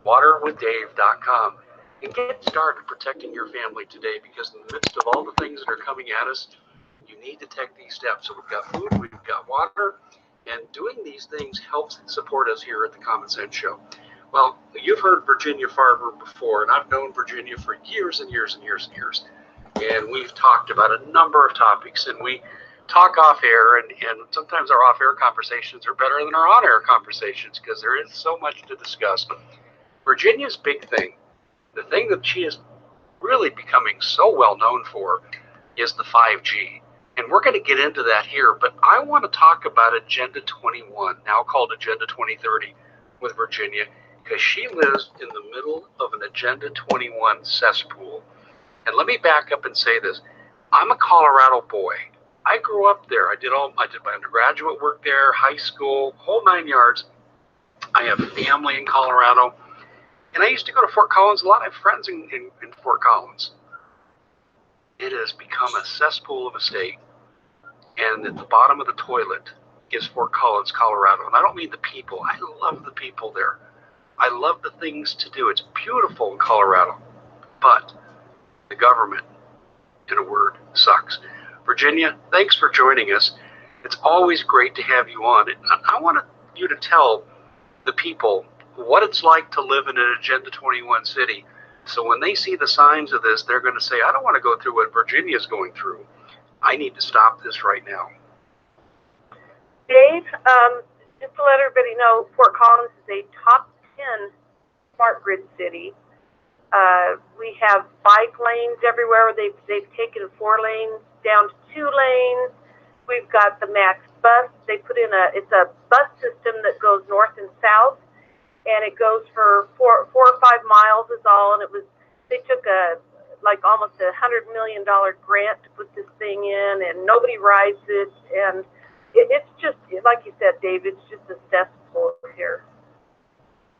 waterwithdave.com, and get started protecting your family today, because in the midst of all the things that are coming at us, you need to take these steps. So we've got food, we've got water, and doing these things helps support us here at the Common Sense Show. Well, you've heard Virginia Farver before, and I've known Virginia for years and years and years and years. And we've talked about a number of topics, and we talk off air, and sometimes our off air conversations are better than our on air conversations because there is so much to discuss. Virginia's big thing, the thing that she is really becoming so well known for, is the 5G. And we're going to get into that here, but I want to talk about Agenda 21, now called Agenda 2030, with Virginia, because she lives in the middle of an Agenda 21 cesspool. And let me back up and say this. I'm a Colorado boy. I grew up there. I did my undergraduate work there, high school, whole 9 yards. I have family in Colorado. And I used to go to Fort Collins a lot. I have friends in Fort Collins. It has become a cesspool of a state. And at the bottom of the toilet is Fort Collins, Colorado. And I don't mean the people. I love the people there. I love the things to do. It's beautiful in Colorado. But the government, in a word, sucks. Virginia, thanks for joining us. It's always great to have you on. I want you to tell the people what it's like to live in an Agenda 21 city. So when they see the signs of this, they're going to say, I don't want to go through what Virginia's going through. I need to stop this right now. Dave, just to let everybody know, Fort Collins is a top 10 smart grid city. We have bike lanes everywhere. They've taken 4 lanes down to 2 lanes. We've got the Max bus. They put in it's a bus system that goes north and south, and it goes for 4 or 5 miles is all. And they took almost $100 million grant to put this thing in, and nobody rides it. And it's just, like you said, Dave, it's just a cesspool here.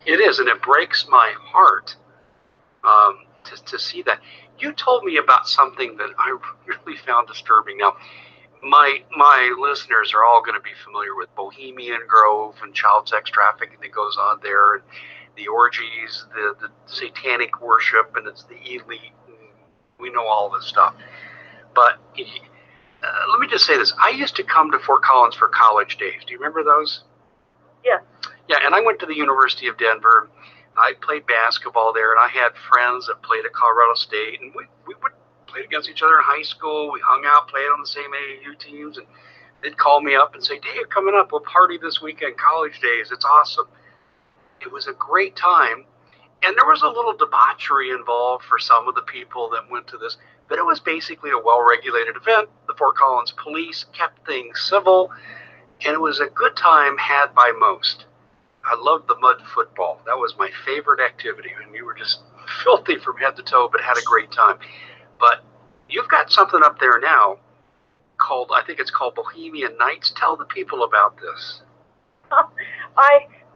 It is, and it breaks my heart to see that. You told me about something that I really found disturbing. Now, my listeners are all going to be familiar with Bohemian Grove and child sex trafficking that goes on there, and the orgies, the satanic worship, and it's the elite. We know all this stuff. But let me just say this. I used to come to Fort Collins for college days. Do you remember those? Yeah. Yeah, and I went to the University of Denver. I played basketball there, and I had friends that played at Colorado State, and we would play against each other in high school. We hung out, played on the same AAU teams, and they'd call me up and say, Dave, coming up, we'll party this weekend, college days. It's awesome. It was a great time, and there was a little debauchery involved for some of the people that went to this, but it was basically a well-regulated event. The Fort Collins police kept things civil, and it was a good time had by most. I loved the mud football. That was my favorite activity, and we were just filthy from head to toe, but had a great time. But you've got something up there now called, I think it's called Bohemian Nights. Tell the people about this.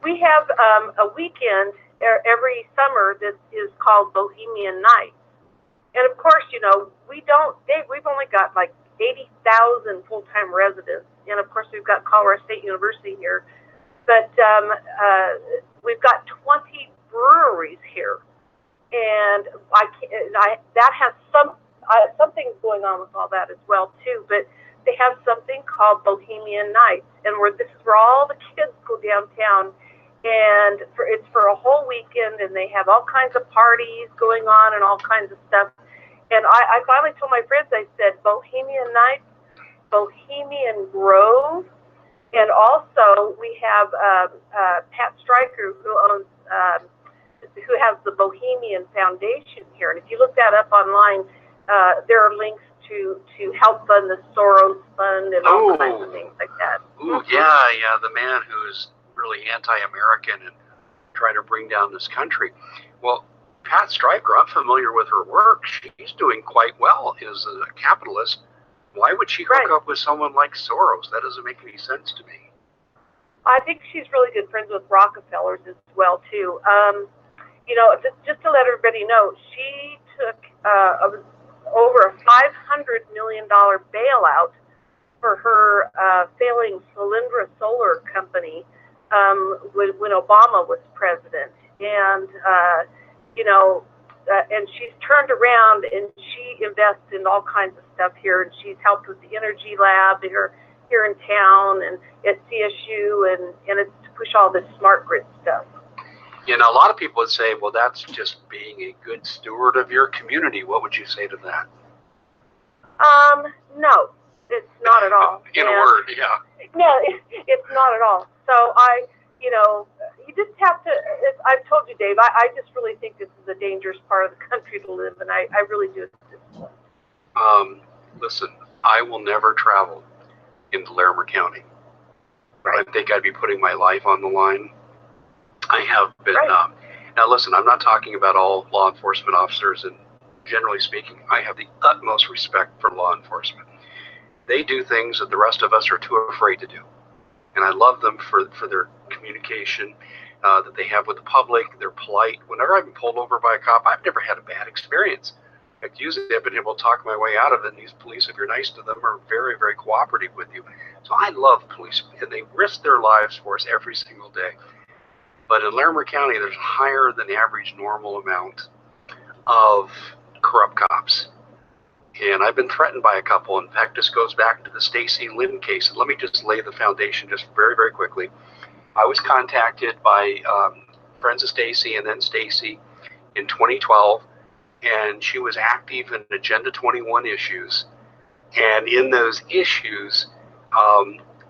We have a weekend every summer that is called Bohemian Nights. And of course, we've only got like 80,000 full-time residents. And of course, we've got Colorado State University here. But we've got 20 breweries here, and that has something going on with all that as well too. But they have something called Bohemian Nights, and this is where all the kids go downtown, and it's for a whole weekend, and they have all kinds of parties going on and all kinds of stuff. And I finally told my friends, I said, Bohemian Nights, Bohemian Grove. And also, we have Pat Stryker, who has the Bohemian Foundation here. And if you look that up online, there are links to help fund the Soros Fund and all kinds of things like that. Ooh, yeah, the man who's really anti-American and trying to bring down this country. Well, Pat Stryker, I'm familiar with her work. She's doing quite well as a capitalist. Why would she hook up with someone like Soros? That doesn't make any sense to me. I think she's really good friends with Rockefellers as well, too. Just to let everybody know, she took over a $500 million bailout for her failing Solyndra Solar Company when Obama was president. and and she's turned around and she invests in all kinds of stuff here, and she's helped with the energy lab here in town and at CSU, and it's to push all this smart grid stuff. A lot of people would say, well, that's just being a good steward of your community. What would you say to that? No, it's not at all. In a word, yeah. No, it's not at all. So you just have to, I've told you, Dave, I just really think this is a dangerous part of the country to live in. I really do at this point. Listen, I will never travel into Larimer County. Right. I think I'd be putting my life on the line. I have been, right. Now listen, I'm not talking about all law enforcement officers, and generally speaking, I have the utmost respect for law enforcement. They do things that the rest of us are too afraid to do. And I love them for their communication that they have with the public. They're polite. Whenever I've been pulled over by a cop, I've never had a bad experience. In fact, usually I've been able to talk my way out of it. And these police, if you're nice to them, are very, very cooperative with you. So I love police, and they risk their lives for us every single day. But in Larimer County, there's a higher than average normal amount of corrupt cops. And I've been threatened by a couple. In fact, this goes back to the Stacy Lynn case. And let me just lay the foundation just very, very quickly. I was contacted by friends of Stacy and then Stacy in 2012, and she was active in Agenda 21 issues. And in those issues,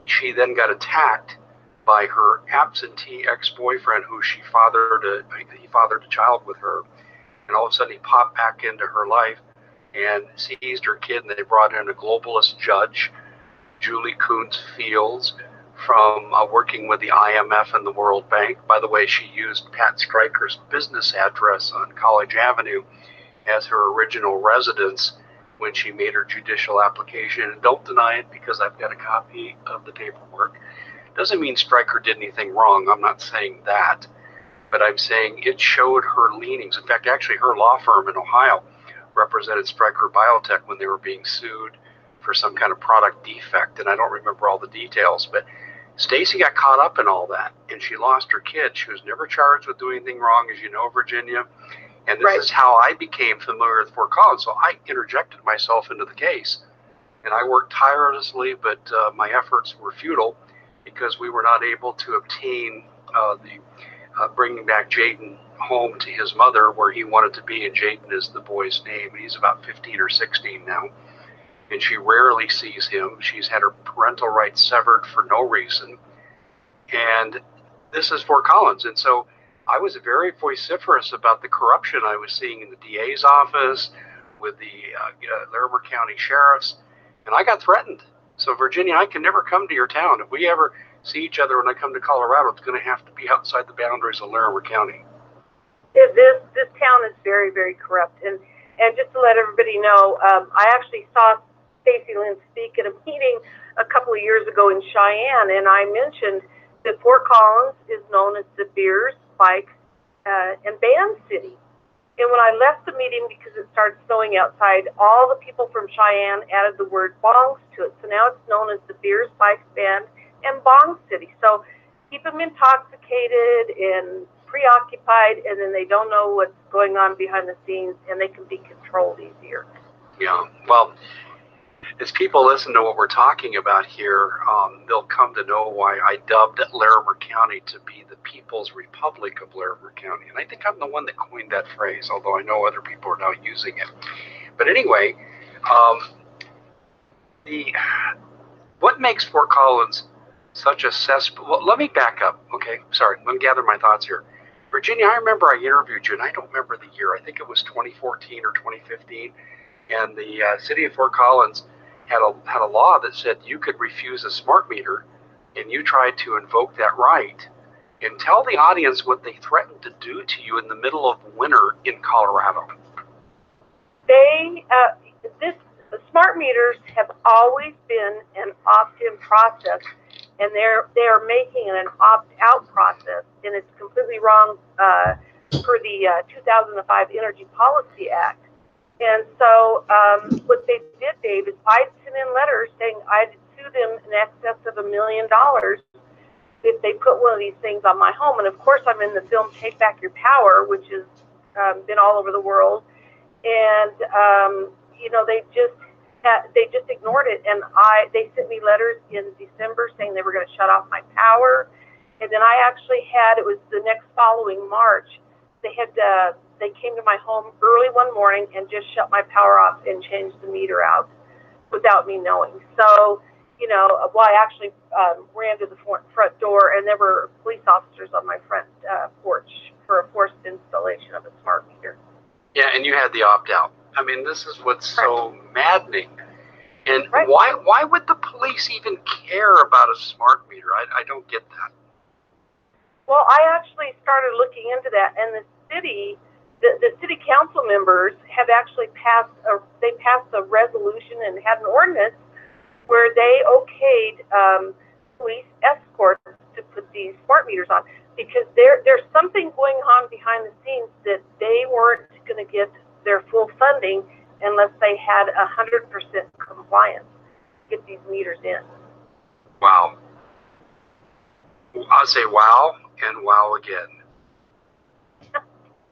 she then got attacked by her absentee ex-boyfriend, who he fathered a child with her. And all of a sudden, he popped back into her life and seized her kid, and they brought in a globalist judge, Julie Kuntz Fields, from working with the IMF and the World Bank. By the way, she used Pat Stryker's business address on College Avenue as her original residence when she made her judicial application. And don't deny it, because I've got a copy of the paperwork. Doesn't mean Stryker did anything wrong. I'm not saying that. But I'm saying it showed her leanings. In fact, actually, her law firm in Ohio represented Stryker Biotech when they were being sued for some kind of product defect. And I don't remember all the details. But Stacy got caught up in all that, and she lost her kid. She was never charged with doing anything wrong, as you know, Virginia. And this Right. is how I became familiar with Fort Collins. So I interjected myself into the case. And I worked tirelessly, but my efforts were futile because we were not able to obtain bringing back Jaden home to his mother where he wanted to be. And Jaden is the boy's name. He's about 15 or 16 now. And she rarely sees him. She's had her parental rights severed for no reason. And this is Fort Collins. And so I was very vociferous about the corruption I was seeing in the DA's office, with the Larimer County sheriffs, and I got threatened. So Virginia, I can never come to your town. If we ever see each other when I come to Colorado, it's going to have to be outside the boundaries of Larimer County. This town is very, very corrupt. And just to let everybody know, I actually saw Stacy Lynn speak at a meeting a couple of years ago in Cheyenne, and I mentioned that Fort Collins is known as the beer, spike, and band city. And when I left the meeting, because it started snowing outside, all the people from Cheyenne added the word bongs to it. So now it's known as the beer, spike, band, and bong city. So keep them intoxicated and preoccupied, and then they don't know what's going on behind the scenes, and they can be controlled easier. Yeah, well, as people listen to what we're talking about here, they'll come to know why I dubbed Larimer County to be the People's Republic of Larimer County. And I think I'm the one that coined that phrase, although I know other people are now using it. But anyway, what makes Fort Collins such a cesspool? Well, let me back up, okay? Sorry, let me gather my thoughts here. Virginia, I remember I interviewed you, and I don't remember the year. I think it was 2014 or 2015. And the city of Fort Collins had a law that said you could refuse a smart meter, and you tried to invoke that right. And tell the audience what they threatened to do to you in the middle of winter in Colorado. Smart meters have always been an opt-in process, and they are making it an opt-out process, and it's completely wrong per the 2005 Energy Policy Act. And so what they did, Dave, is I sent in letters saying I'd sue them in excess of $1 million if they put one of these things on my home. And of course, I'm in the film Take Back Your Power, which has been all over the world. And, they just ignored it. And they sent me letters in December saying they were going to shut off my power. And then I actually it was the next following March, they came to my home early one morning and just shut my power off and changed the meter out without me knowing. So, I actually ran to the front door, and there were police officers on my front porch for a forced installation of a smart meter. Yeah, and you had the opt-out. I mean, this is what's so maddening. And Right. why would the police even care about a smart meter? I don't get that. Well, I actually started looking into that, and the city council members have actually passed a resolution and had an ordinance where they okayed police escorts to put these smart meters on, because there's something going on behind the scenes that they weren't going to get their full funding unless they had 100% compliance to get these meters in. Wow. I'll say wow and wow again.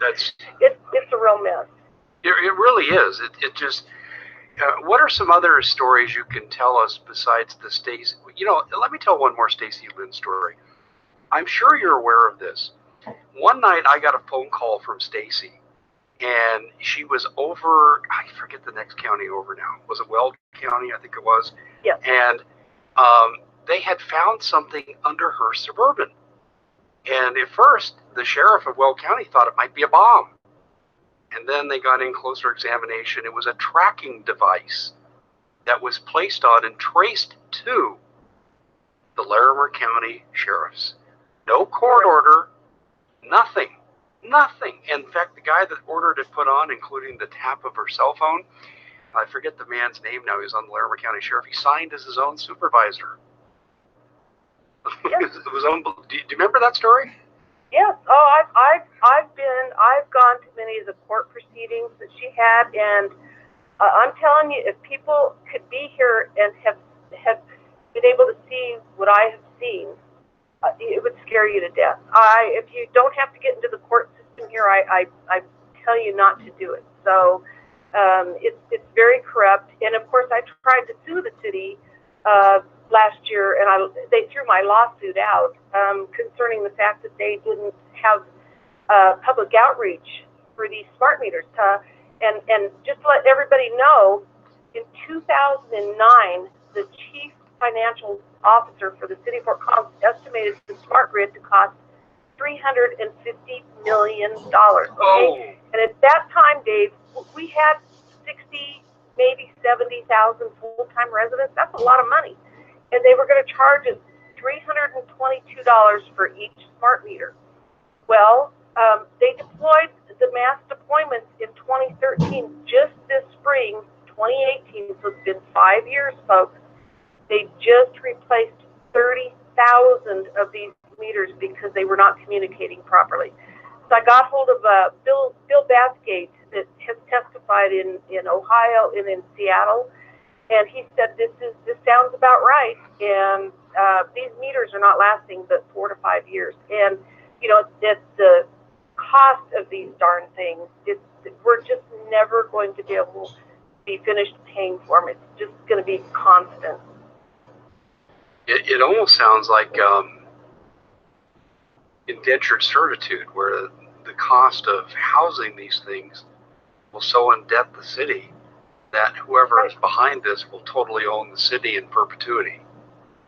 It's a real mess. It really is. It just. What are some other stories you can tell us besides the Stacy? Let me tell one more Stacy Lynn story. I'm sure you're aware of this. One night I got a phone call from Stacy, and she was over, I forget the next county over now. Was it Weld County? I think it was. Yeah. And they had found something under her Suburban. And at first, the sheriff of Weld County thought it might be a bomb. And then they got in closer examination. It was a tracking device that was placed on and traced to the Larimer County sheriffs. No court order, nothing. In fact, the guy that ordered it put on, including the tap of her cell phone, I forget the man's name now, he's on the Larimer County Sheriff, he signed as his own supervisor. Yes. It was unbelievable. Do you remember that story? Yes. Oh, I've gone to many of the court proceedings that she had, and I'm telling you, if people could be here and have been able to see what I have seen, it would scare you to death. If you don't have to get into the court system here, I tell you not to do it. So it's very corrupt, and of course, I tried to sue the city last year, and they threw my lawsuit out concerning the fact that they didn't have public outreach for these smart meters. And just to let everybody know, in 2009, the chief financial officer for the city of Fort Collins estimated the smart grid to cost $350 million. Okay? Oh. And at that time, Dave, we had 60, maybe 70,000 full-time residents. That's a lot of money. And they were going to charge us $322 for each smart meter. Well, they deployed the mass deployments in 2013, just this spring, 2018, so it's been 5 years, folks. They just replaced 30,000 of these meters because they were not communicating properly. So I got hold of Bill Bathgate, that has testified in Ohio and in Seattle, and he said this sounds about right, and these meters are not lasting but 4 to 5 years. And it's the cost of these darn things. We're just never going to be able to be finished paying for them. It's just going to be constant. It almost sounds like indentured servitude, where the cost of housing these things will so indebt the city that whoever is behind this will totally own the city in perpetuity.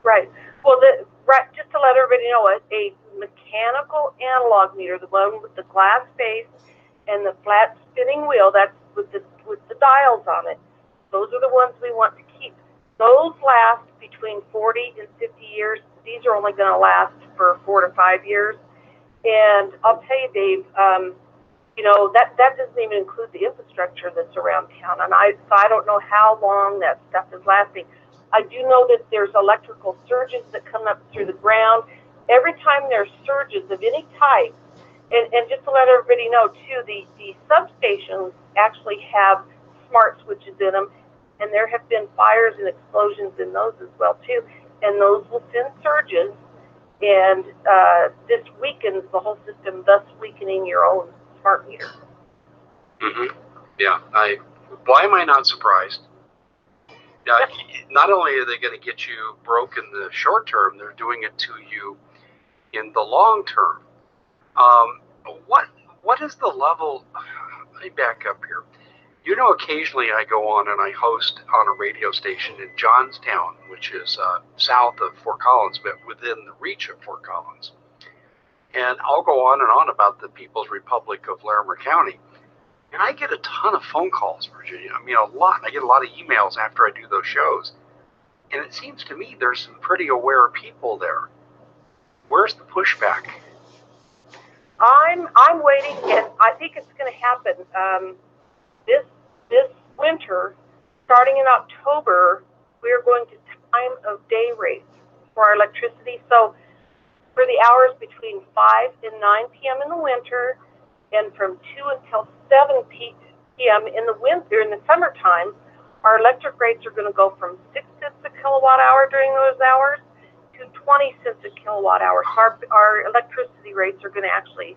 Right. Well, just to let everybody know, a mechanical analog meter, the one with the glass face and the flat spinning wheel, that's with the dials on it, those are the ones we want to keep. Those last between 40 and 50 years. These are only going to last for 4 to 5 years. And I'll tell you, Dave, that doesn't even include the infrastructure that's around town. And so I don't know how long that stuff is lasting. I do know that there's electrical surges that come up through the ground. Every time there's surges of any type, and just to let everybody know, too, the substations actually have smart switches in them, and there have been fires and explosions in those as well, too. And those will send surges, and this weakens the whole system, thus weakening your own smart meter. Mm-hmm. Yeah. Why am I not surprised? Not only are they going to get you broke in the short term, they're doing it to you in the long term. What is the level? Let me back up here. You know, occasionally I go on and I host on a radio station in Johnstown, which is south of Fort Collins, but within the reach of Fort Collins. And I'll go on and on about the People's Republic of Larimer County. And I get a ton of phone calls, Virginia. I mean, a lot. I get a lot of emails after I do those shows. And it seems to me there's some pretty aware people there. Where's the pushback? I'm waiting, and I think it's going to happen. This winter, starting in October, we are going to time of day rates for our electricity. So for the hours between 5 and 9 p.m. in the winter, and from 2 until 7 p.m. in the winter, in the summertime, our electric rates are going to go from 6 cents a kilowatt hour during those hours to 20 cents a kilowatt hour. So our electricity rates are going to actually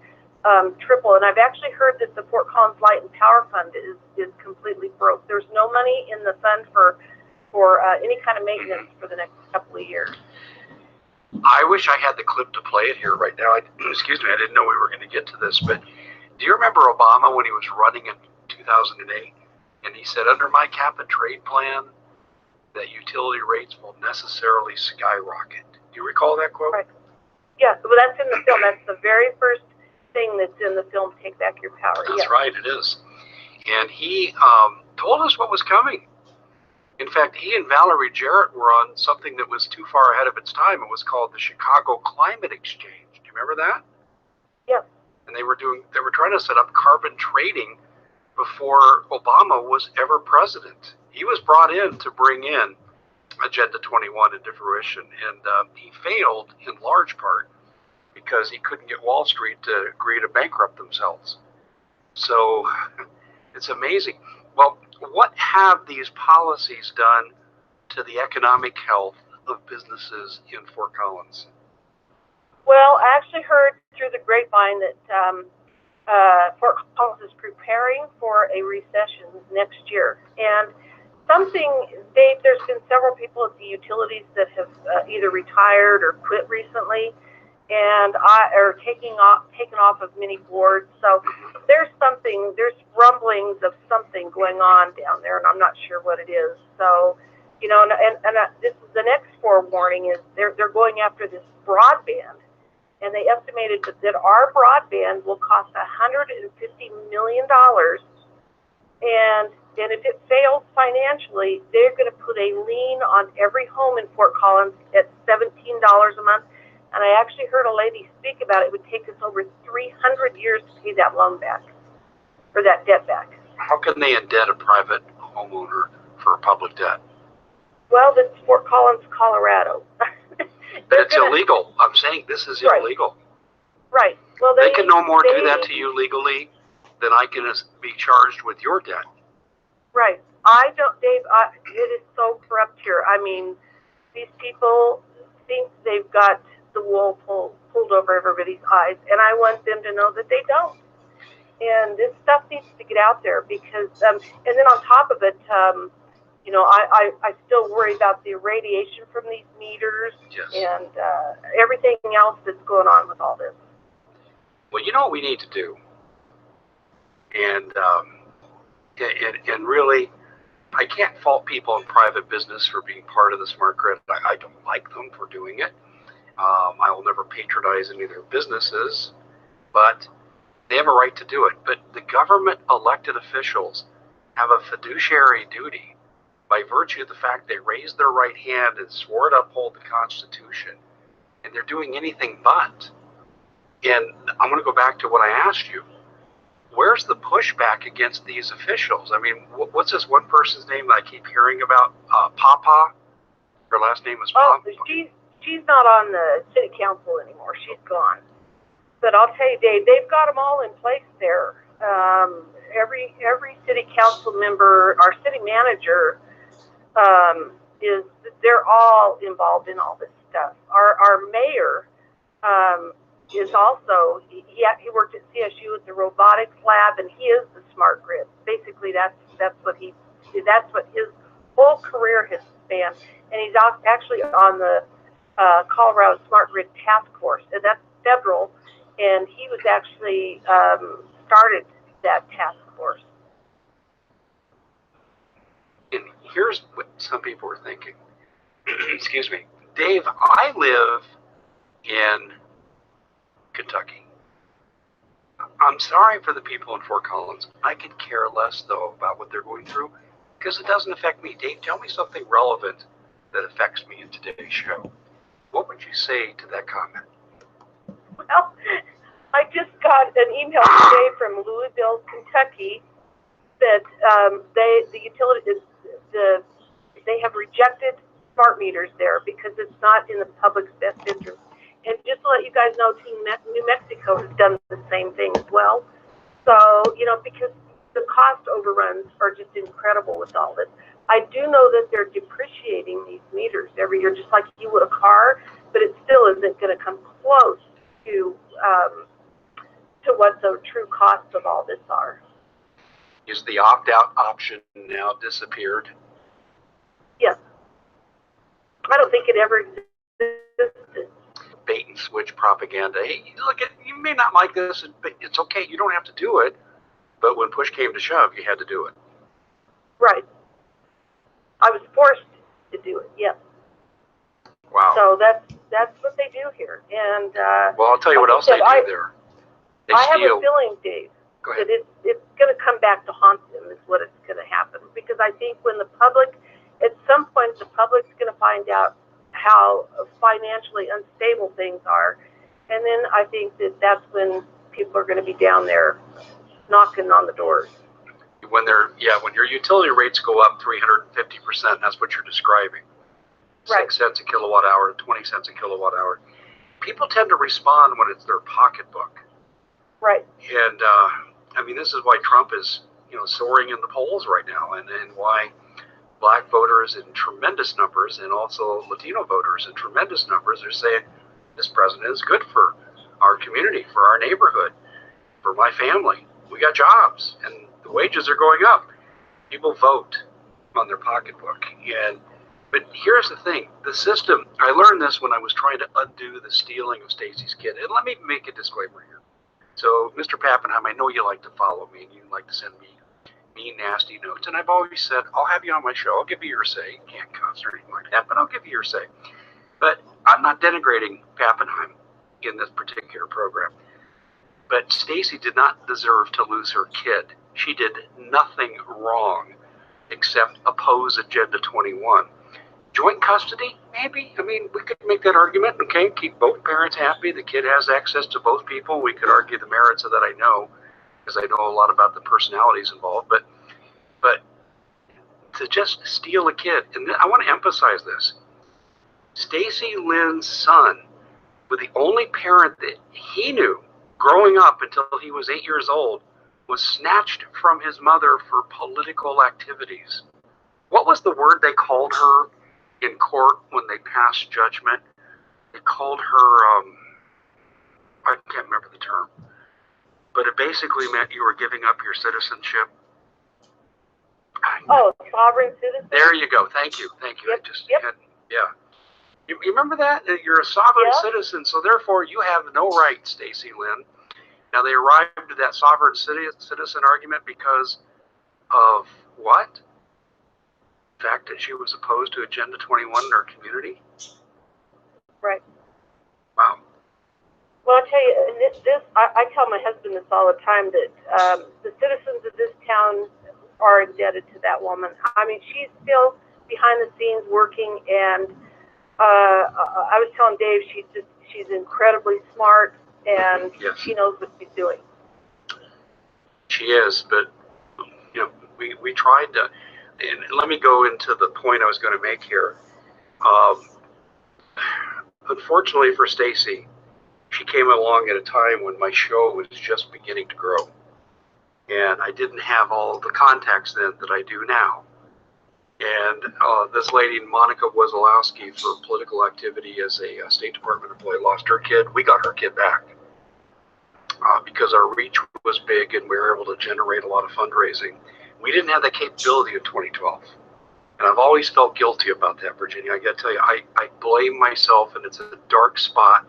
triple. And I've actually heard that the Fort Collins Light and Power Fund is completely broke. There's no money in the fund for any kind of maintenance for the next couple of years. I wish I had the clip to play it here right now. Excuse me, I didn't know we were going to get to this, but do you remember Obama when he was running in 2008? And he said, under my cap and trade plan, that utility rates will necessarily skyrocket. Do you recall that quote? Right. Yeah, well, that's in the film. That's the very first thing that's in the film, Take Back Your Power. That's right, it is. And he told us what was coming. In fact, he and Valerie Jarrett were on something that was too far ahead of its time. It was called the Chicago Climate Exchange. Do you remember that? Yes. And they were trying to set up carbon trading before Obama was ever president. He was brought in to bring in Agenda 21 into fruition, and he failed in large part because he couldn't get Wall Street to agree to bankrupt themselves. So it's amazing. Well, what have these policies done to the economic health of businesses in Fort Collins? Well, I actually heard through the grapevine that Fort Collins is preparing for a recession next year. And there's been several people at the utilities that have either retired or quit recently, and are taken off of many boards. So there's rumblings of something going on down there, and I'm not sure what it is. So, you know, and this is the next forewarning is they're going after this broadband, and they estimated that our broadband will cost $150 million, and if it fails financially, they're going to put a lien on every home in Fort Collins at $17 a month. And I actually heard a lady speak about it. It would take us over 300 years to pay that loan back, or that debt back. How can they indebt a private homeowner for public debt? Well, that's Fort Collins, Colorado. But it's illegal. I'm saying this is illegal. Right. Well, they can no more do that to you legally than I can be charged with your debt. Right. Dave, it is so corrupt here. I mean, these people think they've got the wool pulled over everybody's eyes, and I want them to know that they don't. And this stuff needs to get out there because, and then on top of it, you know, I still worry about the radiation from these meters. Yes. And everything else that's going on with all this. Well, you know what we need to do, and really, I can't fault people in private business for being part of the smart grid. I don't like them for doing it. I will never patronize any of their businesses, but they have a right to do it. But the government elected officials have a fiduciary duty by virtue of the fact they raised their right hand and swore to uphold the Constitution, and they're doing anything but. And I'm going to go back to what I asked you. Where's the pushback against these officials? I mean, what's this one person's name that I keep hearing about? Papa? Her last name is Papa. Oh, she's not on the city council anymore. She's gone. But I'll tell you, Dave, they've got them all in place there. Every city council member, our city manager, they're all involved in all this stuff. Our mayor is also, he worked at CSU at the robotics lab, and he is the smart grid. Basically, that's what his whole career has spanned. And he's actually on the Colorado Smart Grid Task Force, and that's federal. And he was actually started that task force. And here's what some people are thinking. Excuse me. Dave, I live in Kentucky. I'm sorry for the people in Fort Collins. I could care less, though, about what they're going through because it doesn't affect me. Dave, tell me something relevant that affects me in today's show. What would you say to that comment? Well, I just got an email today from Louisville, Kentucky, that they have rejected smart meters there because it's not in the public's best interest. And just to let you guys know, too, New Mexico has done the same thing as well. So, because the cost overruns are just incredible with all this. I do know that they're depreciating these meters every year, just like you would a car, but it still isn't going to come close to what the true costs of all this are. Is the opt-out option now disappeared? Yes. I don't think it ever existed. Bait and switch propaganda. Hey, look, you may not like this, but it's okay. You don't have to do it. But when push came to shove, you had to do it. Right. I was forced to do it. Yes. Wow. So that's what they do here. And well, I'll tell you what else they do there. They I steal. have a feeling, Dave, Go ahead. that it's going to come back to haunt them. Is what it's going to happen, because I think when the public, at some point, the public's going to find out how financially unstable things are, and then I think that's when people are going to be down there knocking on the doors. When your utility rates go up 350%, that's what you're describing. Right. 6 cents a kilowatt hour, 20 cents a kilowatt hour. People tend to respond when it's their pocketbook. Right. And this is why Trump is, soaring in the polls right now, and why Black voters in tremendous numbers and also Latino voters in tremendous numbers are saying this president is good for our community, for our neighborhood, for my family. We got jobs and the wages are going up. People vote on their pocketbook. But here's the thing, the system, I learned this when I was trying to undo the stealing of Stacy's kid. And let me make a disclaimer here. So, Mr. Pappenheim, I know you like to follow me and you like to send me mean, nasty notes. And I've always said, I'll have you on my show. I'll give you your say. You can't cuss or anything like that, but I'll give you your say. But I'm not denigrating Pappenheim in this particular program. But Stacy did not deserve to lose her kid. She did nothing wrong except oppose Agenda 21. Joint custody, maybe? We could make that argument, okay? Keep both parents happy. The kid has access to both people. We could argue the merits of that, I know, because I know a lot about the personalities involved. But to just steal a kid, and I want to emphasize this. Stacy Lynn's son was the only parent that he knew growing up until he was 8 years old, was snatched from his mother for political activities. What was the word they called her in court when they passed judgment? They called her, I can't remember the term, but it basically meant you were giving up your citizenship. Oh, sovereign citizen? There you go. Thank you. Yep. Yeah. You remember that? You're a sovereign citizen, so therefore you have no rights, Stacy Lynn. Now, they arrived at that sovereign citizen argument because of what? The fact that she was opposed to Agenda 21 in her community? Right. Wow. Well, I'll tell you, I tell my husband this all the time, that the citizens of this town are indebted to that woman. She's still behind the scenes working, and I was telling Dave, she's incredibly smart, and yes. She knows what she's doing. She is, but we tried to, and let me go into the point I was going to make here. Unfortunately for Stacy, she came along at a time when my show was just beginning to grow, and I didn't have all the contacts then that I do now. And this lady, Monica Wazalowski, for political activity as a State Department employee, lost her kid. We got her kid back because our reach was big and we were able to generate a lot of fundraising. We didn't have that capability in 2012. And I've always felt guilty about that, Virginia. I got to tell you, I blame myself, and it's a dark spot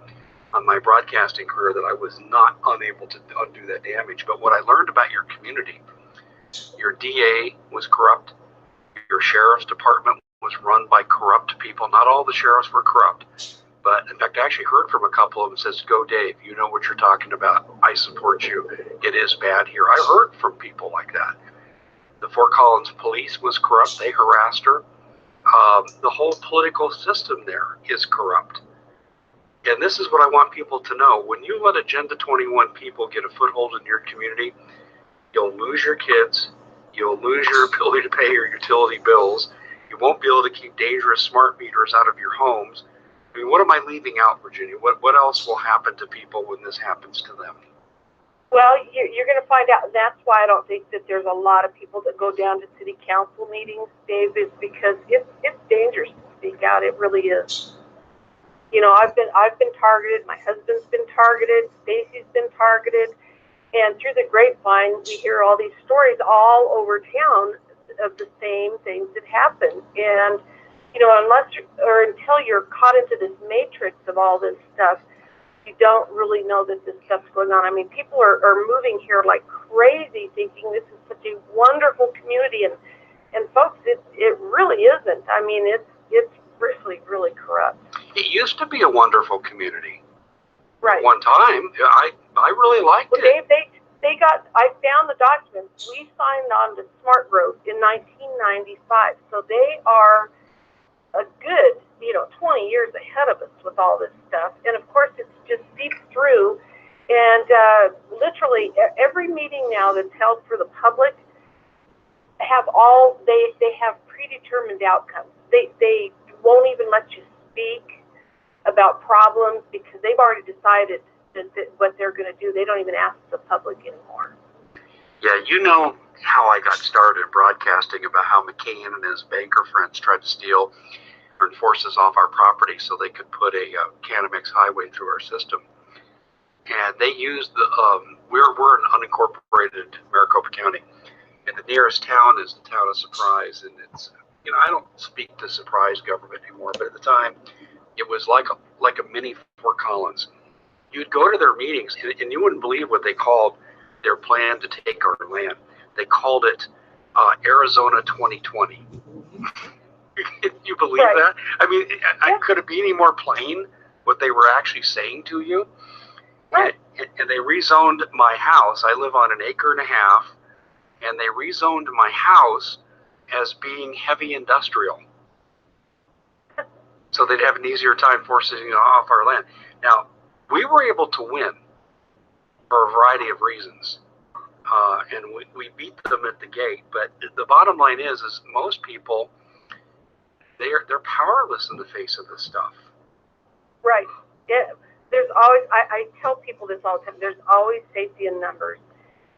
on my broadcasting career that I was not unable to undo that damage. But what I learned about your community, your DA was corrupt. Your sheriff's department was run by corrupt people. Not all the sheriffs were corrupt, but in fact, I actually heard from a couple of them says, "Go, Dave, you know what you're talking about. I support you. It is bad here." I heard from people like that. The Fort Collins police was corrupt. They harassed her. The whole political system there is corrupt. And this is what I want people to know. When you let Agenda 21 people get a foothold in your community, you'll lose your kids. You'll lose your ability to pay your utility bills. You won't be able to keep dangerous smart meters out of your homes. I mean, what am I leaving out, Virginia? What else will happen to people when this happens to them? Well, you're going to find out, and that's why I don't think that there's a lot of people that go down to city council meetings, Dave, is because it's dangerous to speak out. It really is. You know, I've been targeted. My husband's been targeted. Stacy's been targeted. And through the grapevine, we hear all these stories all over town of the same things that happen. And, you know, until you're caught into this matrix of all this stuff, you don't really know that this stuff's going on. I mean, people are moving here like crazy, thinking this is such a wonderful community. And folks, it really isn't. I mean, it's really, really corrupt. It used to be a wonderful community. Right. At one time, I really liked it. They got, I found the documents. We signed on to Smart Growth in 1995. So they are a good, 20 years ahead of us with all this stuff. And of course, it's just seeped through. And literally every meeting now that's held for the public they have predetermined outcomes. They won't even let you speak about problems because they've already decided that what they're going to do. They don't even ask the public anymore. Yeah, you know how I got started broadcasting about how McCAIN and his banker friends tried to steal or enforce us off our property so they could put a Canamix highway through our system. And they used we're an unincorporated Maricopa County, and the nearest town is the town of Surprise, and it's, I don't speak to Surprise government anymore, but at the time, it was like a mini Fort Collins. You'd go to their meetings, and you wouldn't believe what they called their plan to take our land. They called it Arizona 2020. You believe that? I mean, could it be any more plain what they were actually saying to you? Right. And they rezoned my house. I live on an acre and a half, and they rezoned my house as being heavy industrial. So they'd have an easier time forcing it off our land. Now, we were able to win for a variety of reasons. And we beat them at the gate. But the bottom line is most people, they're powerless in the face of this stuff. Right. There's always, I tell people this all the time, there's always safety in numbers.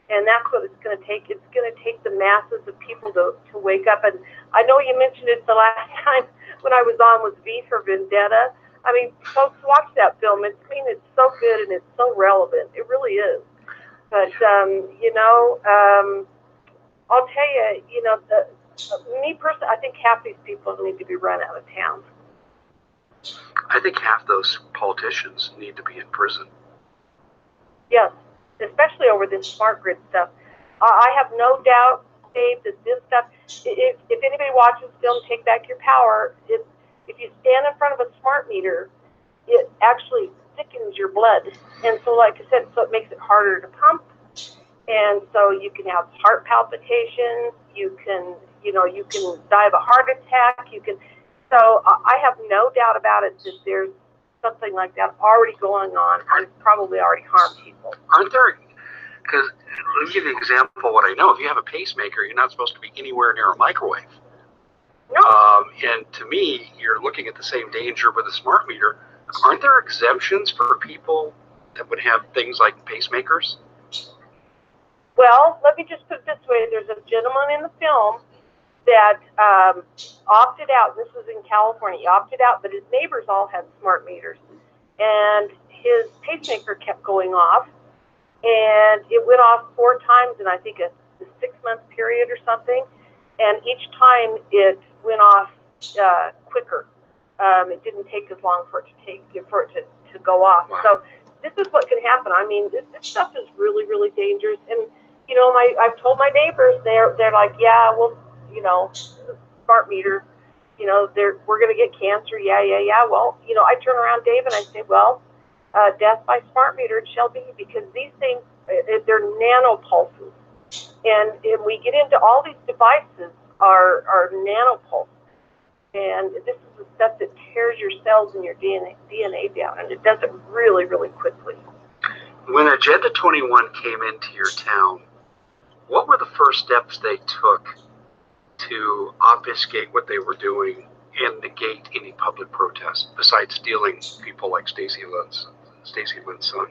And that's what it's going to take. It's going to take the masses of people to wake up. And I know you mentioned it the last time when I was on was V for Vendetta. I mean, folks, watch that film. It's so good and it's so relevant. It really is. But, I'll tell you, me personally, I think half these people need to be run out of town. I think half those politicians need to be in prison. Yes, especially over this smart grid stuff. I have no doubt, Dave, that this stuff, if anybody watches film, Take Back Your Power, if you stand in front of a smart meter, it actually thickens your blood. And so, like I said, so it makes it harder to pump. And so you can have heart palpitations. You can die of a heart attack. So I have no doubt about it that there's something like that already going on and probably already harmed people. Aren't there? Because let me give you an example of what I know. If you have a pacemaker, you're not supposed to be anywhere near a microwave. No. And to me, you're looking at the same danger with a smart meter. Aren't there exemptions for people that would have things like pacemakers? Well, let me just put it this way. There's a gentleman in the film that opted out. This was in California. He opted out, but his neighbors all had smart meters. And his pacemaker kept going off, and it went off 4 times in, I think, a 6-month period or something. And each time it went off quicker. It didn't take as long for it to go off. So this is what can happen. I mean, this stuff is really, really dangerous. And you know, I've told my neighbors, they're like, yeah, well, you know, smart meter, you know, we're gonna get cancer. Yeah. Well, you know, I turn around, Dave, and I say, well, death by smart meter it shall be, because these things, they're nanopulses, and we get into all these devices are nanopulses. And this is the stuff that tears your cells and your DNA down, and it does it really, really quickly. When Agenda 21 came into your town, what were the first steps they took to obfuscate what they were doing and negate any public protest, besides stealing people like Stacy Lynn's son?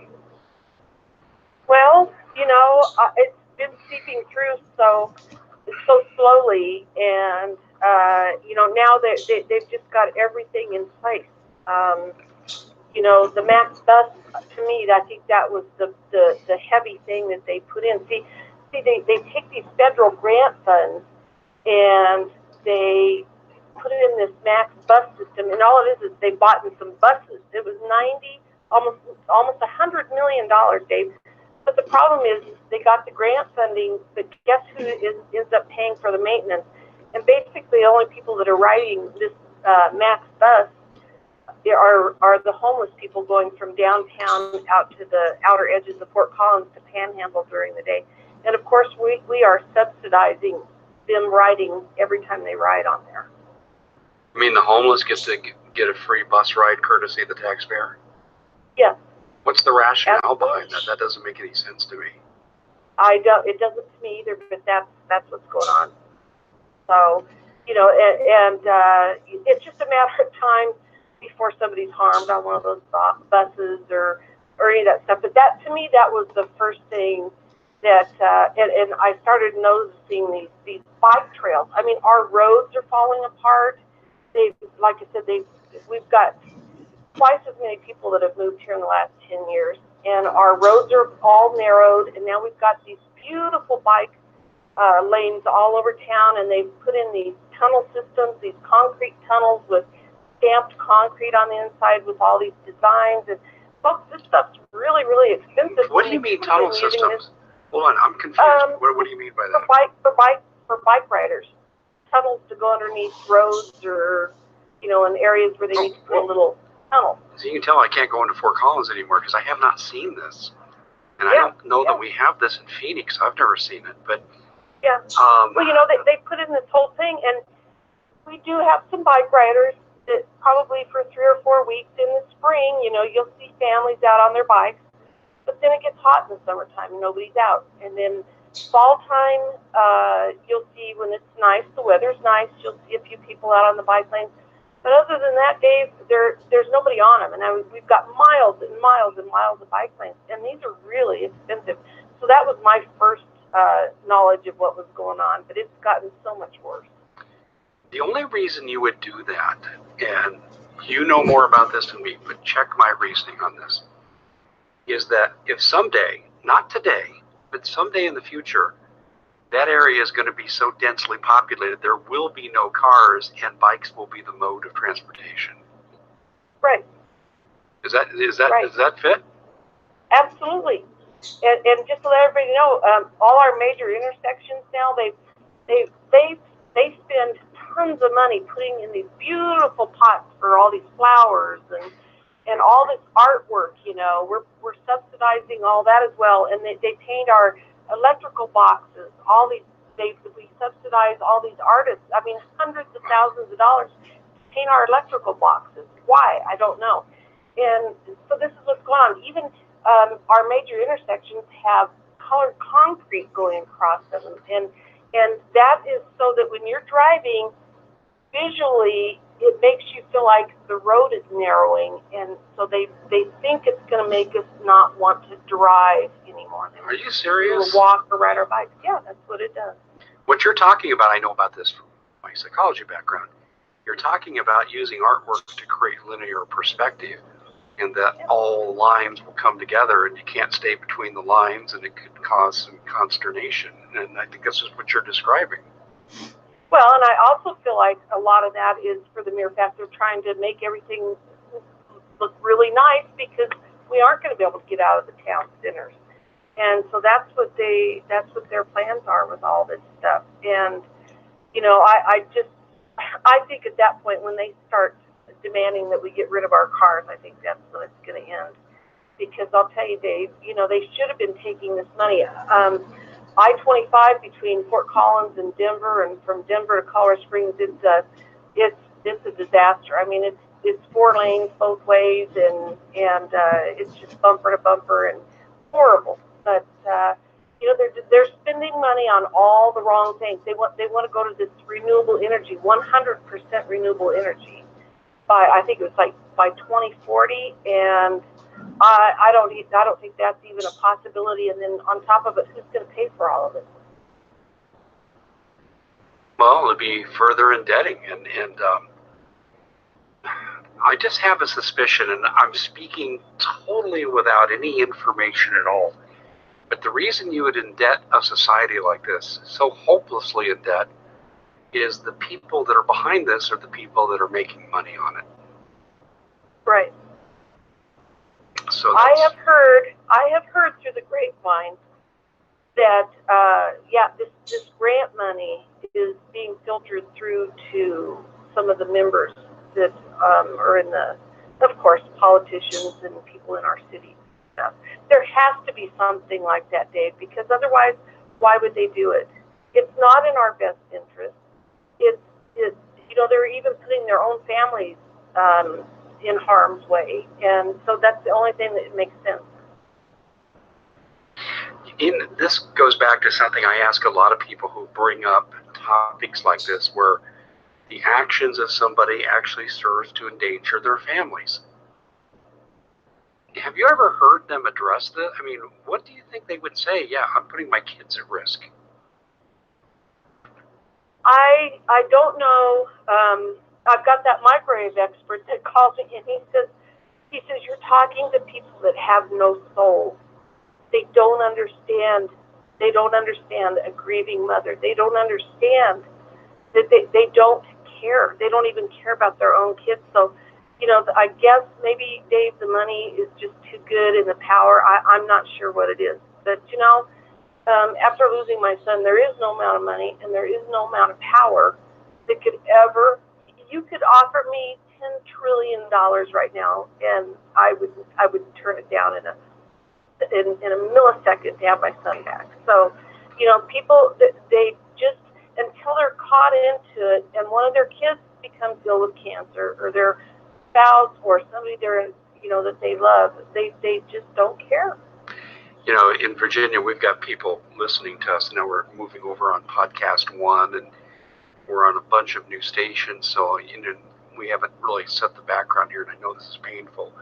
Well, you know, it's been seeping through so slowly, and you know, now they've just got everything in place. You know, the Max bus, to me, I think that was the heavy thing that they put in. See, they take these federal grant funds and they put it in this Max bus system, and all it is they bought in some buses. It was almost $100 million, Dave. But the problem is they got the grant funding, but guess who ends up paying for the maintenance? And basically, the only people that are riding this Max bus are the homeless people going from downtown out to the outer edges of Fort Collins to Panhandle during the day. And of course, we are subsidizing them riding every time they ride on there. I mean, the homeless get to get a free bus ride courtesy of the taxpayer? Yes. What's the rationale Absolutely. behind that? That doesn't make any sense to me. It doesn't to me either, but that's what's going on. So, you know, and it's just a matter of time before somebody's harmed on one of those buses or any of that stuff. But that, to me, that was the first thing that, and I started noticing these bike trails. I mean, our roads are falling apart. Like I said, we've got twice as many people that have moved here in the last 10 years, and our roads are all narrowed, and now we've got these beautiful bike lanes all over town, and they've put in these tunnel systems, these concrete tunnels with stamped concrete on the inside with all these designs. And folks, this stuff's really, really expensive. What do you mean tunnel systems? Hold on, I'm confused. What do you mean by that? For bike riders, tunnels to go underneath roads, or you know, in areas where they need to put a little tunnel. So you can tell I can't go into Fort Collins anymore because I have not seen this, and I don't know that we have this in Phoenix. I've never seen it, but yeah. Well, you know, they put in this whole thing, and we do have some bike riders that probably for 3 or 4 weeks in the spring, you know, you'll see families out on their bikes, but then it gets hot in the summertime and nobody's out. And then fall time, you'll see when it's nice, the weather's nice, you'll see a few people out on the bike lanes. But other than that, Dave, there's nobody on them. And we've got miles and miles and miles of bike lanes, and these are really expensive. So that was my first knowledge of what was going on, but it's gotten so much worse. The only reason you would do that, and you know more about this than me, but check my reasoning on this, is that if someday, not today, but someday in the future, that area is going to be so densely populated, there will be no cars, and bikes will be the mode of transportation. Right. Does that fit? Absolutely. And just to let everybody know, all our major intersections now, they spend tons of money putting in these beautiful pots for all these flowers and all this artwork. You know, we're subsidizing all that as well, and they paint our electrical boxes. We subsidize all these artists. I mean, hundreds of thousands of dollars to paint our electrical boxes. Why? I don't know. And so this is what's going on. Even our major intersections have colored concrete going across them, and that is so that when you're driving, visually it makes you feel like the road is narrowing, and so they think it's going to make us not want to drive anymore. Are you serious? We'll walk or ride our bikes. Yeah, that's what it does. What you're talking about, I know about this psychology background, you're talking about using artwork to create linear perspective, and that all lines will come together and you can't stay between the lines, and it could cause some consternation. And I think this is what you're describing. Well, and I also feel like a lot of that is for the mere fact of trying to make everything look really nice, because we aren't going to be able to get out of the town centers. And so that's what their plans are with all this stuff. And, you know, I think at that point when they start demanding that we get rid of our cars, I think that's when it's going to end. Because I'll tell you, Dave, you know, they should have been taking this money. I-25 between Fort Collins and Denver, and from Denver to Colorado Springs, it's a disaster. I mean, it's 4 lanes both ways, and it's just bumper to bumper and horrible. But you know, they're spending money on all the wrong things. They want to go to this renewable energy, 100% renewable energy, by, I think it was like by 2040, and I don't think that's even a possibility. And then on top of it, who's going to pay for all of it? Well, it'll be further indebting, and I just have a suspicion, and I'm speaking totally without any information at all, but the reason you would indebt a society like this, so hopelessly in debt, is the people that are behind this are the people that are making money on it. Right. So I have heard through the grapevine that this grant money is being filtered through to some of the members that are in the, of course, politicians and people in our city. There has to be something like that, Dave, because otherwise, why would they do it? It's not in our best interest. It's you know, they're even putting their own families in harm's way, and so that's the only thing that makes sense. This goes back to something I ask a lot of people who bring up topics like this, where the actions of somebody actually serves to endanger their families. Have you ever heard them address this? I mean, what do you think they would say? Yeah, I'm putting my kids at risk. I don't know. I've got that microwave expert that calls me, and he says you're talking to people that have no soul. They don't understand. They don't understand a grieving mother. They don't understand that they don't care. They don't even care about their own kids. So, you know, I guess maybe, Dave, the money is just too good, and the power, I'm not sure what it is. But, you know, after losing my son, there is no amount of money and there is no amount of power that could ever, you could offer me $10 trillion right now, and I would turn it down in a millisecond to have my son back. So, you know, people, they just, until they're caught into it and one of their kids becomes ill with cancer, or their spouse or somebody they're, you know, that they love, they just don't care. You know, in Virginia, we've got people listening to us. Now we're moving over on podcast 1, and we're on a bunch of new stations. So, you know, we haven't really set the background here, and I know this is painful.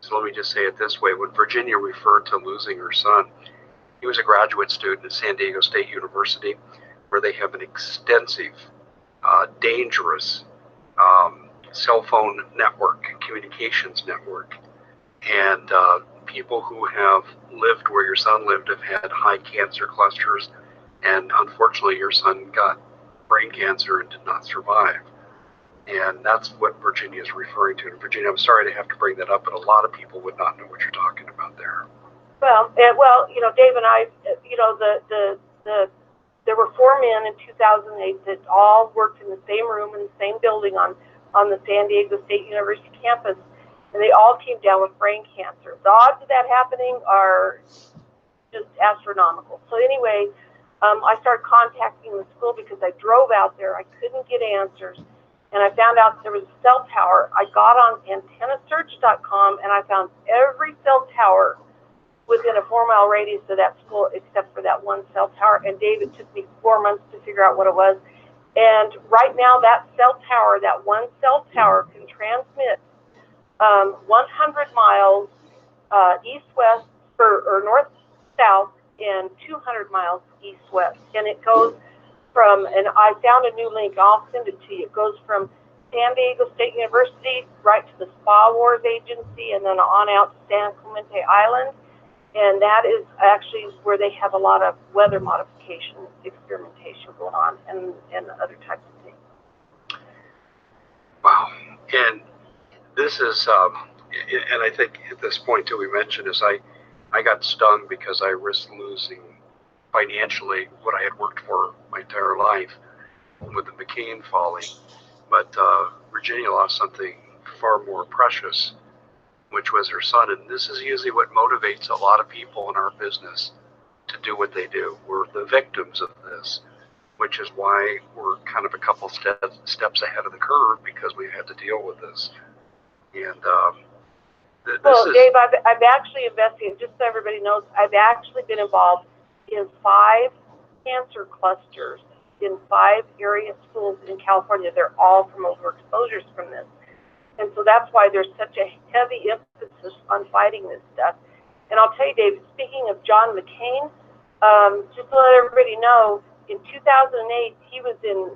So let me just say it this way. When Virginia referred to losing her son, he was a graduate student at San Diego State University, where they have an extensive, dangerous cell phone network, communications network. And people who have lived where your son lived have had high cancer clusters. And unfortunately, your son got brain cancer and did not survive. And that's what Virginia is referring to. In Virginia, I'm sorry to have to bring that up, but a lot of people would not know what you're talking about there. Well, you know, Dave and I, you know, there were 4 men in 2008 that all worked in the same room in the same building on the San Diego State University campus, and they all came down with brain cancer. The odds of that happening are just astronomical. So anyway, I started contacting the school because I drove out there. I couldn't get answers. And I found out there was a cell tower. I got on antennasearch.com, and I found every cell tower within a 4-mile radius of that school except for that one cell tower. And Dave, it took me 4 months to figure out what it was. And right now, that cell tower, that one cell tower, can transmit 100 miles east-west or north-south and 200 miles east-west. And it goes and I found a new link, I'll send it to you. It goes from San Diego State University right to the Spa Wars Agency and then on out to San Clemente Island. And that is actually where they have a lot of weather modification experimentation going on and other types of things. Wow. And this is, and I think at this point too, we mentioned is I got stung because I risked losing financially what I had worked for my entire life with the McCAIN falling. But Virginia lost something far more precious, which was her son. And this is usually what motivates a lot of people in our business to do what they do. We're the victims of this, which is why we're kind of a couple steps ahead of the curve, because we had to deal with this. And well, Dave, I've actually investigated, just so everybody knows, I've actually been involved in 5 cancer clusters in 5 area schools in California. They're all from overexposures from this. And so that's why there's such a heavy emphasis on fighting this stuff. And I'll tell you, Dave, speaking of John McCAIN, just to let everybody know, in 2008, he was in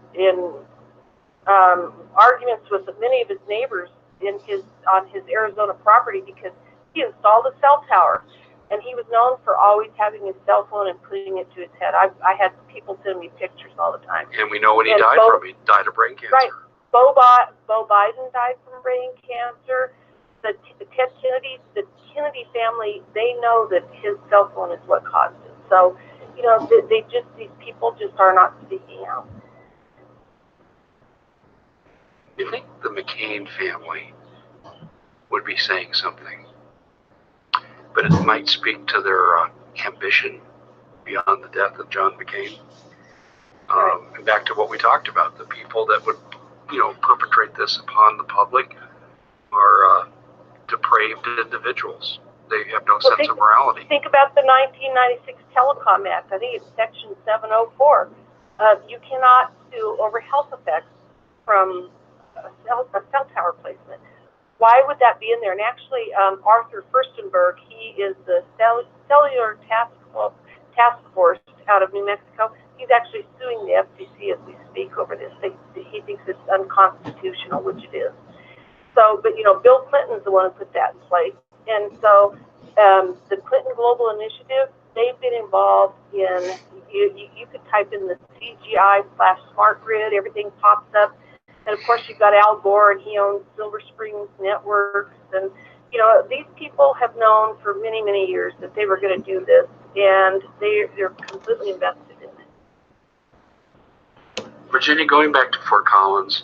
arguments with many of his neighbors on his Arizona property because he installed a cell tower. And he was known for always having his cell phone and putting it to his head. I had people send me pictures all the time. And we know what he died from. He died of brain cancer. Right. Bo Biden died from brain cancer. The Ted Kennedy, the Kennedy family, they know that his cell phone is what caused it. So, you know, these people just are not speaking out. You think the McCAIN family would be saying something, but it might speak to their ambition beyond the death of John McCAIN? And back to what we talked about, the people that would, you know, perpetrate this upon the public are depraved individuals. They have no sense of morality. Think about the 1996 Telecom Act. I think it's Section 704. You cannot sue over health effects from a cell tower placement. Why would that be in there? And actually, Arthur Furstenberg, he is the Cellular Task Force out of New Mexico. He's actually suing the FCC as we speak over this. He thinks it's unconstitutional, which it is. So, but you know, Bill Clinton's the one who put that in place. And so the Clinton Global Initiative, they've been involved in, you could type in the CGI/smart grid, everything pops up. And of course, you've got Al Gore, and he owns Silver Springs Networks. And, you know, these people have known for many, many years that they were going to do this, and they're completely invested in it. Virginia, going back to Fort Collins,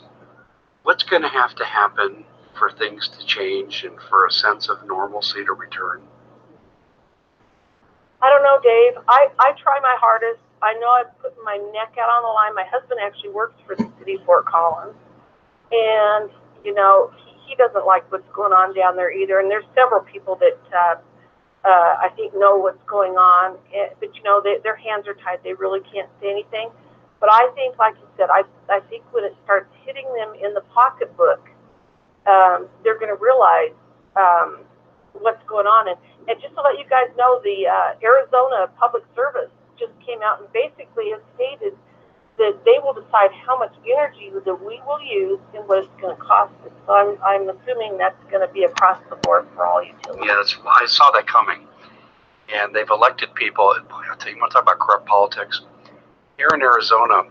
what's going to have to happen for things to change and for a sense of normalcy to return? I don't know, Dave. I try my hardest. I know I've put my neck out on the line. My husband actually works for the city of Fort Collins. And, you know, he doesn't like what's going on down there either. And there's several people that I think know what's going on. But, you know, their hands are tied. They really can't say anything. But I think, like you said, I think when it starts hitting them in the pocketbook, they're going to realize what's going on. And just to let you guys know, the Arizona Public Service just came out and basically has stated that they will decide how much energy that we will use and what it's going to cost us. So I'm assuming that's going to be across the board for all utilities. Yeah, I saw that coming. And they've elected people. Boy, I'll tell you, you want to talk about corrupt politics? Here in Arizona,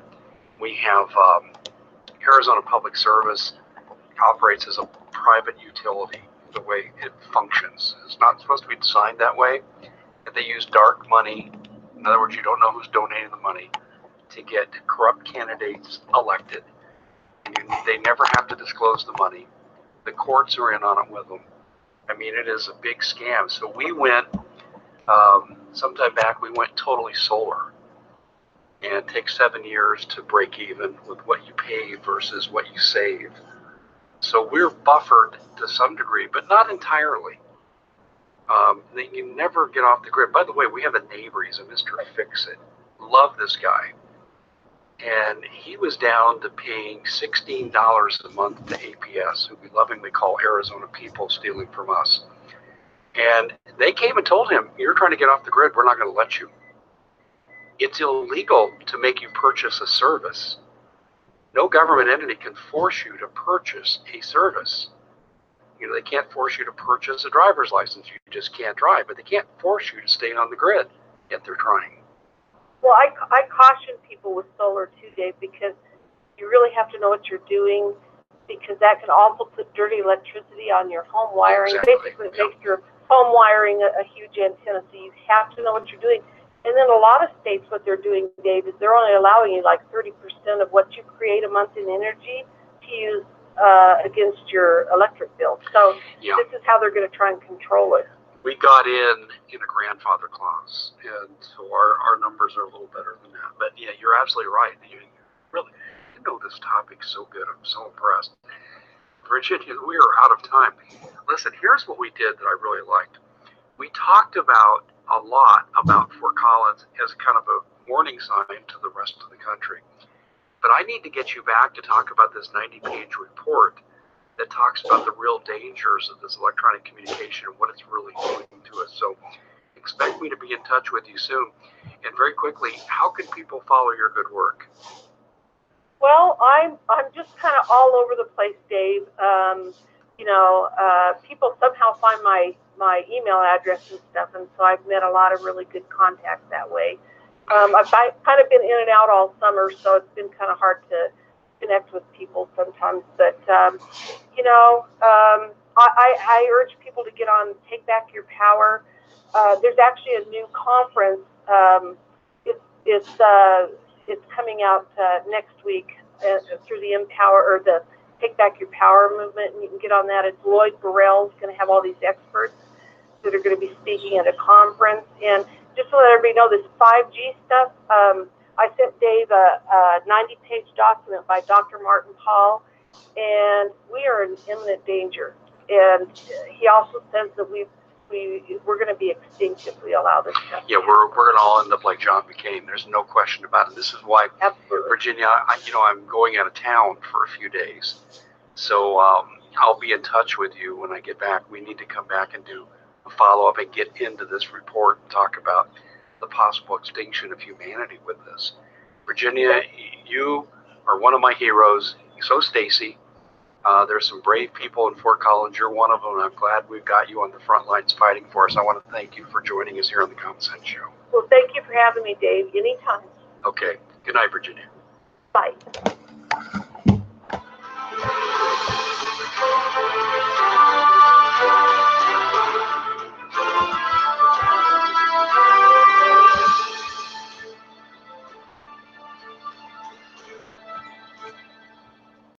we have Arizona Public Service operates as a private utility, the way it functions. It's not supposed to be designed that way. And they use dark money. In other words, you don't know who's donating the money to get corrupt candidates elected. And they never have to disclose the money. The courts are in on it with them. I mean, it is a big scam. So we went, sometime back, we went totally solar. And it takes 7 years to break even with what you pay versus what you save. So we're buffered to some degree, but not entirely. You never get off the grid. By the way, we have a neighbor. He's a Mr. Fix-It. Love this guy. And he was down to paying $16 a month to APS, who we lovingly call Arizona people stealing from us. And they came and told him, you're trying to get off the grid, we're not going to let you. It's illegal to make you purchase a service. No government entity can force you to purchase a service. You know, they can't force you to purchase a driver's license. You just can't drive, but they can't force you to stay on the grid, yet they're trying. Well, I caution people with solar too, Dave, because you really have to know what you're doing, because that can also put dirty electricity on your home wiring. Exactly. Basically, it makes your home wiring a huge antenna, so you have to know what you're doing. And then a lot of states, what they're doing, Dave, is they're only allowing you like 30% of what you create a month in energy to use against your electric bill. So this is how they're going to try and control it. We got in a grandfather clause, and so our numbers are a little better than that. But yeah, you're absolutely right. You know this topic so good. I'm so impressed. Virginia, we are out of time. Listen, here's what we did that I really liked. We talked about a lot about Fort Collins as kind of a warning sign to the rest of the country. But I need to get you back to talk about this 90-page report that talks about the real dangers of this electronic communication and what it's really doing to us. So expect me to be in touch with you soon. And very quickly, how can people follow your good work? Well, I'm just kind of all over the place, Dave. People somehow find my email address and stuff, and so I've met a lot of really good contacts that way. I've kind of been in and out all summer, so it's been kind of hard to connect with people sometimes. But, I urge people to get on Take Back Your Power. There's actually a new conference. It's coming out next week through the Empower or the Take Back Your Power movement, and you can get on that. It's Lloyd Burrell's going to have all these experts that are going to be speaking at a conference. And just to let everybody know, this 5G stuff, I sent Dave a 90-page document by Dr. Martin Paul, and we are in imminent danger. And he also says that we're going to be extinct if we allow this stuff. Yeah, we're going to all end up like John McCAIN. There's no question about it. This is why, Absolutely. Virginia, I'm going out of town for a few days. So I'll be in touch with you when I get back. We need to come back and do a follow-up and get into this report and talk about the possible extinction of humanity with this. Virginia, you are one of my heroes. So Stacy. There's some brave people in Fort Collins. You're one of them, and I'm glad we've got you on the front lines fighting for us. I want to thank you for joining us here on the Common Sense Show. Well, thank you for having me, Dave. Anytime. Okay. Good night, Virginia. Bye.